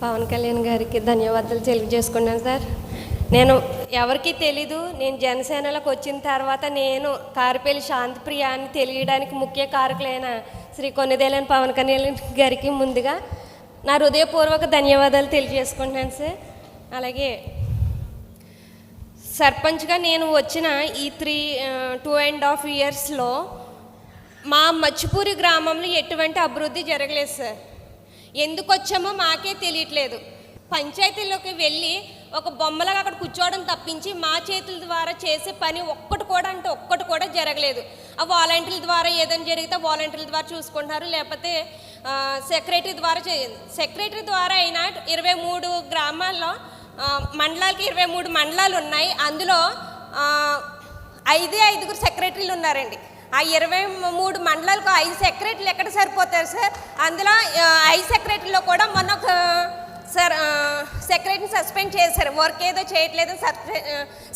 పవన్ కళ్యాణ్ గారికి ధన్యవాదాలు తెలియజేసుకున్నాను సార్. నేను ఎవరికీ తెలీదు, నేను జనసేనలోకి వచ్చిన తర్వాత నేను కారుపల్లి శాంతిప్రియ అని తెలియడానికి ముఖ్య కారకులైన శ్రీ కొన్నిదేలని పవన్ కళ్యాణ్ గారికి ముందుగా నా హృదయపూర్వక ధన్యవాదాలు తెలియజేసుకుంటున్నాను సార్. అలాగే సర్పంచ్గా నేను వచ్చిన ఈ 2.5 ఇయర్స్లో మా మచ్చిపూరి గ్రామంలో ఎటువంటి అభివృద్ధి జరగలేదు సార్. ఎందుకు వచ్చామో మాకే తెలియట్లేదు. పంచాయతీలోకి వెళ్ళి ఒక బొమ్మలాగా అక్కడ కూర్చోవడం తప్పించి మా చేతుల ద్వారా చేసే పని ఒక్కటి కూడా జరగలేదు. ఆ వాలంటీర్ల ద్వారా ఏదైనా జరిగితే వాలంటీర్ల ద్వారా చూసుకుంటున్నారు, లేకపోతే సెక్రటరీ ద్వారా అయినా 23 గ్రామాల్లో మండలాలకి 23 మండలాలు ఉన్నాయి. అందులో 5 సెక్రటరీలు ఉన్నారండి. ఆ 23 మండలాలకు 5 సెక్రటరీలు ఎక్కడ సరిపోతారు సార్? అందులో 5 సెక్రటరీలో కూడా మొన్న సెక్రటరీని సస్పెండ్ చేశారు, వర్క్ ఏదో చేయట్లేదు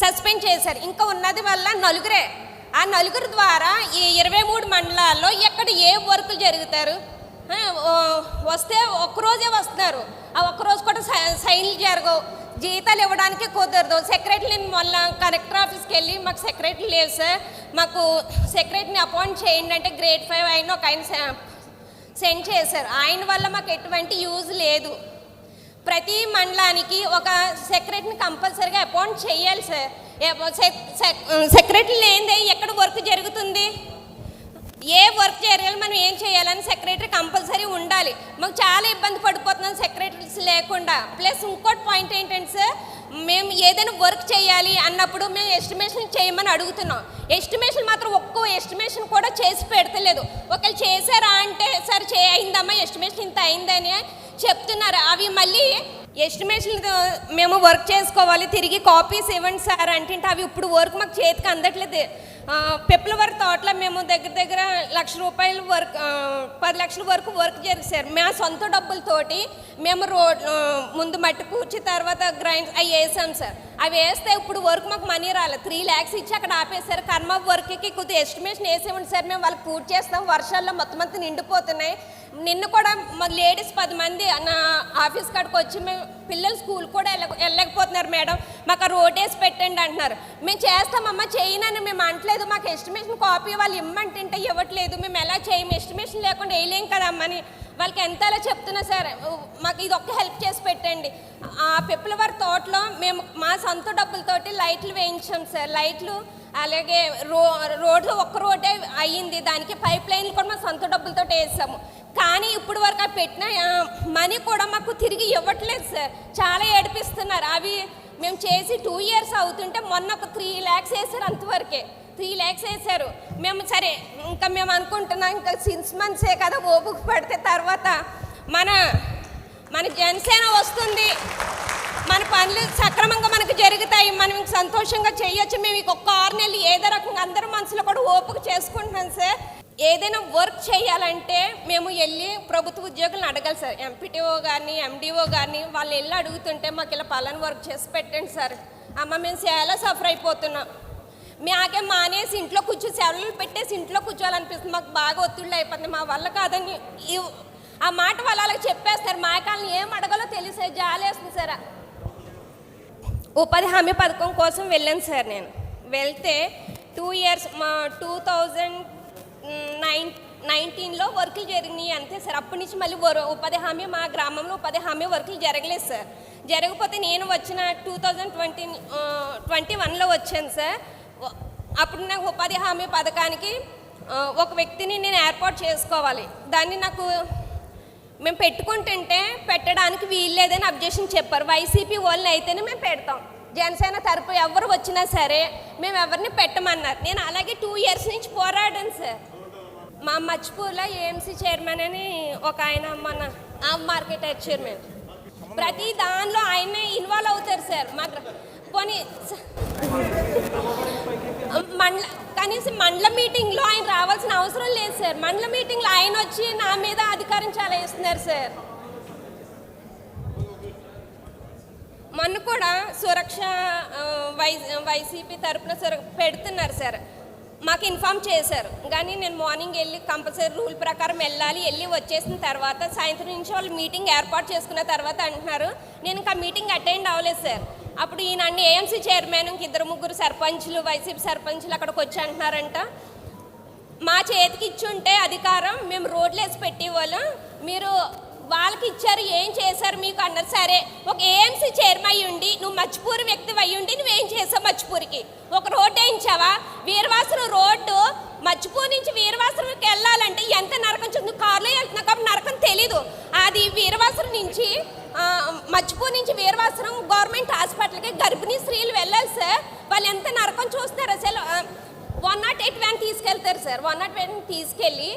సస్పెండ్ చేశారు. ఇంకా ఉన్నది వల్ల నలుగురే. ఆ నలుగురు ద్వారా ఈ 23 మండలాల్లో ఎక్కడ ఏ వర్కులు జరుగుతారు? వస్తే ఒక్కరోజే వస్తున్నారు, ఆ ఒక్కరోజు కూడా సైన్లు జరగవు, జీతాలు ఇవ్వడానికి కుదరదు. సెక్రటరీని మొన్న కలెక్టర్ ఆఫీస్కి వెళ్ళి మాకు సెక్రటరీ లేవు సార్, మాకు సెక్రటరీని అపాయింట్ చేయండి అంటే గ్రేడ్ 5 అయిన ఒక ఆయన సెండ్ చేశారు. ఆయన వల్ల మాకు ఎటువంటి యూజ్ లేదు. ప్రతి మండలానికి ఒక సెక్రటరీని కంపల్సరీగా అపాయింట్ చేయాలి సార్. సెక్రటరీ లేనిదే ఎక్కడ వర్క్ జరుగుతుంది? ఏ వర్క్ చేయాలి, మనం ఏం చేయాలని సెక్రటరీ కంపల్సరీ ఉండాలి. మాకు చాలా ఇబ్బంది పడిపోతున్నాం సెక్రటరీస్ లేకుండా. ప్లస్ ఇంకోటి పాయింట్ ఏంటంటే సార్, మేము ఏదైనా వర్క్ చేయాలి అన్నప్పుడు మేము ఎస్టిమేషన్ చేయమని అడుగుతున్నాం. ఎస్టిమేషన్ మాత్రం ఒక్కో ఎస్టిమేషన్ కూడా చేసి పెడతలేదు. ఒకవేళ చేశారా అంటే సార్ అయిందమ్మా ఎస్టిమేషన్ ఇంత అయిందని చెప్తున్నారు. అవి మళ్ళీ ఎస్టిమేషన్ మేము వర్క్ చేసుకోవాలి, తిరిగి కాపీస్ ఇవ్వండి సార్ అంటే అవి ఇప్పుడు వర్క్ మాకు చేతికి అందట్లేదు. పిప్లవరం తోటలో మేము దగ్గర ₹1,00,000 వర్క్ 10 లక్షల వరకు వర్క్ జరిగారు. మా సొంత డబ్బులతోటి మేము ముందు మట్టి పూడ్చి తర్వాత గ్రైండ్స్ అవి వేసాం సార్. అవి వేస్తే ఇప్పుడు వర్క్ మాకు మనీ రాలేదు. 3 lakhs ఇచ్చి అక్కడ ఆపేశారు. కర్మ వర్క్కి కొద్దిగా ఎస్టిమేషన్ వేసేవండి సార్, మేము వాళ్ళకి పూర్తి చేస్తాం, వర్షాల్లో మొత్తం అంతా నిండిపోతున్నాయి. నిన్ను కూడా మా లేడీస్ 10 మంది నా ఆఫీస్ కాడికి వచ్చి మేము పిల్లలు స్కూల్ కూడా వెళ్ళలేకపోతున్నారు మేడం, మాకు రోడ్ వేసి పెట్టండి అంటున్నారు. మేము చేస్తామమ్మా చేయనని మేము అంటలేదు, మాకు ఎస్టిమేషన్ కాపీ వాళ్ళు ఇమ్మంటే ఇవ్వట్లేదు, మేము ఎలా చేయము, ఎస్టిమేషన్ లేకుండా వేయలేం కదమ్మని వాళ్ళకి ఎంత అలా చెప్తున్నా సార్. మాకు ఇది ఒక్క హెల్ప్ చేసి పెట్టండి. ఆ పిప్లవరం తోటలో మేము మా సొంత డబ్బులతోటి లైట్లు వేయించాం సార్. లైట్లు అలాగే రోడ్డు ఒక్క రోడ్డే అయ్యింది, దానికి పైప్ లైన్లు కూడా మా సొంత డబ్బులతో వేసాము. కానీ ఇప్పుడు వరకు పెట్టిన మనీ కూడా మాకు తిరిగి ఇవ్వట్లేదు సార్, చాలా ఏడిపిస్తున్నారు. అవి మేము చేసి 2 years అవుతుంటే మొన్న ఒక 3 lakhs వేసారు, అంతవరకే 3 lakhs వేసారు. మేము సరే ఇంకా మేము అనుకుంటున్నాం ఇంకా 6 months కదా ఓపిక పడితే తర్వాత మన జనసేన వస్తుంది, మన పనులు సక్రమంగా మనకు జరుగుతాయి, మనం సంతోషంగా చేయొచ్చు. మేము ఒక్క 6 నెలలు ఏదో రకంగా అందరి మనసులో కూడా ఓపిక చేసుకుంటున్నాం సార్. ఏదైనా వర్క్ చేయాలంటే మేము వెళ్ళి ప్రభుత్వ ఉద్యోగులను అడగాలి సార్. ఎంపీటీఓ కానీ ఎండిఓ కానీ వాళ్ళు వెళ్ళి అడుగుతుంటే మాకు ఇలా పలానా వర్క్ చేసి పెట్టండి సార్. అమ్మ మేము చాలా సఫర్ అయిపోతున్నాం, మాకే మానేసి ఇంట్లో సెలవులు పెట్టేసి ఇంట్లో కూర్చోవాలనిపిస్తుంది, మాకు బాగా ఒత్తిళ్ళు అయిపోతుంది, మా వల్ల కాదని ఆ మాట వాళ్ళు అలా చెప్పేస్తారు. మా కాళ్ళని ఏం అడగాలో తెలిసే జాలేస్తుంది సార్. ఉపాధి హామీ పథకం కోసం వెళ్ళాను సార్. నేను వెళ్తే 2 years మా 2019లో వర్కులు జరిగినాయి అంతే సార్. అప్పటి నుంచి మళ్ళీ ఉపాధి హామీ మా గ్రామంలో ఉపాధి హామీ వర్కులు జరగలేదు సార్. జరగకపోతే నేను వచ్చిన 2021లో వచ్చాను సార్. అప్పుడు నాకు ఉపాధి హామీ పథకానికి ఒక వ్యక్తిని నేను ఏర్పాటు చేసుకోవాలి. దాన్ని నాకు మేము పెట్టుకుంటుంటే పెట్టడానికి వీల్లేదని అబ్జెక్షన్ చెప్పారు. వైసీపీ వాళ్ళని అయితేనే మేము పెడతాం, జనసేన తరపు ఎవరు వచ్చినా సరే మేము ఎవరిని పెట్టమన్నారు. నేను అలాగే 2 years నుంచి పోరాడాను సార్. మా మచ్చిపూర్లో ఏఎంసీ చైర్మన్ అని ఒక ఆయన మన మార్కెట్ చైర్మన్, ప్రతి దానిలో ఆయనే ఇన్వాల్వ్ అవుతారు సార్. మాకు పోనీ కనీసం మండల మీటింగ్లో ఆయన రావాల్సిన అవసరం లేదు సార్. మండల మీటింగ్లో ఆయన వచ్చి నా మీద అధికారం చాలా వేస్తున్నారు సార్. మొన్న కూడా సురక్ష వైసీపీ తరపున పెడుతున్నారు సార్. మాకు ఇన్ఫామ్ చేశారు, కానీ నేను మార్నింగ్ వెళ్ళి కంపల్సరీ రూల్ ప్రకారం వెళ్ళి వచ్చేసిన తర్వాత సాయంత్రం నుంచి వాళ్ళు మీటింగ్ ఏర్పాటు చేసుకున్న తర్వాత అంటున్నారు. నేను ఇంకా మీటింగ్ అటెండ్ అవ్వలేదు సార్. అప్పుడు ఈయన అన్ని ఏఎంసీ చైర్మన్ ఇంక 2-3 సర్పంచ్లు వైసీపీ సర్పంచ్లు అక్కడికి వచ్చి అంటున్నారంట, మా చేతికి ఇచ్చుంటే అధికారం మేము రోడ్లు వేసి పెట్టేవాళ్ళం, మీరు వాళ్ళకి ఇచ్చారు, ఏం చేశారు మీకు అన్నారు. సరే, ఒక ఏఎంసీ చైర్మన్ అయ్యి ఉండి నువ్వు మచ్చిపూరి వ్యక్తి అయ్యి ఉండి నువ్వేం చేసావు? మచ్చిపూరికి ఒక రోడ్డు వేయించావా? వీరవాసరం రోడ్డు మచ్చిపూరి నుంచి వీరవాసరంకి వెళ్ళాలంటే ఎంత నరకం చూస్తుంది. కారులో వెళ్తున్నా కాబట్టి నరకం తెలీదు. అది వీరవాసరం నుంచి మచ్చిపూరి నుంచి వీరవాసరం గవర్నమెంట్ హాస్పిటల్కి గర్భిణీ స్త్రీలు వెళ్ళాలి సార్. వాళ్ళు ఎంత నరకం చూస్తారు అసలు. 108 వ్యాన్ తీసుకెళ్తారు సార్. 108 వ్యాన్ తీసుకెళ్ళి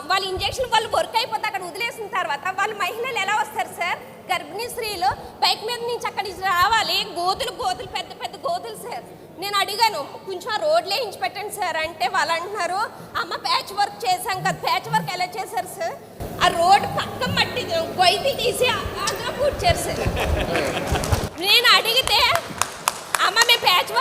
వాళ్ళ ఇంజక్షన్ వాళ్ళు వర్క్ అయిపోతే అక్కడ వదిలేసిన తర్వాత వాళ్ళు మహిళలు ఎలా వస్తారు సార్? గర్భిణీ స్త్రీలు బైక్ మీద నుంచి అక్కడి రావాలి. గోతులు పెద్ద పెద్ద గోతులు సార్. నేను అడిగాను, కొంచెం ఆ రోడ్లు వేయించి పెట్టండి సార్ అంటే వాళ్ళు అంటున్నారు, అమ్మ ప్యాచ్ వర్క్ చేశాం కదా. ప్యాచ్ వర్క్ ఎలా చేశారు సార్? ఆ రోడ్డు పక్క మట్టి గొయ్యి తీసి అందులో కూర్చారు సార్. నేను అడిగితే అమ్మ మేము ప్యాచ్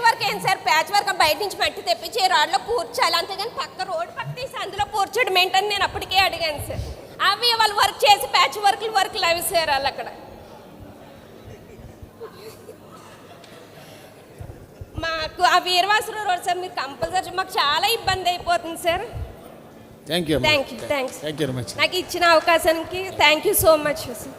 వర్క్ ఏంటి సార్? ప్యాచ్ వర్క్ బయట నుంచి మట్టి తెప్పించి రాడ్లో కూర్చాలి, అంతేగాని పక్క రోడ్డు పక్క తీసి అందులో కూర్చోడం ఏంటని నేను అప్పటికే అడిగాను సార్. అవి వాళ్ళు వర్క్ చేసి ప్యాచ్ వర్క్లు అవి సార్ వాళ్ళు అక్కడ. మాకు ఆ వీరవాసరం రోడ్ సార్ మీరు కంపల్సరీ, మాకు చాలా ఇబ్బంది అయిపోతుంది sir. Thank you. Thanks very much. నాకు ఇచ్చిన అవకాశానికి thank you so much sir.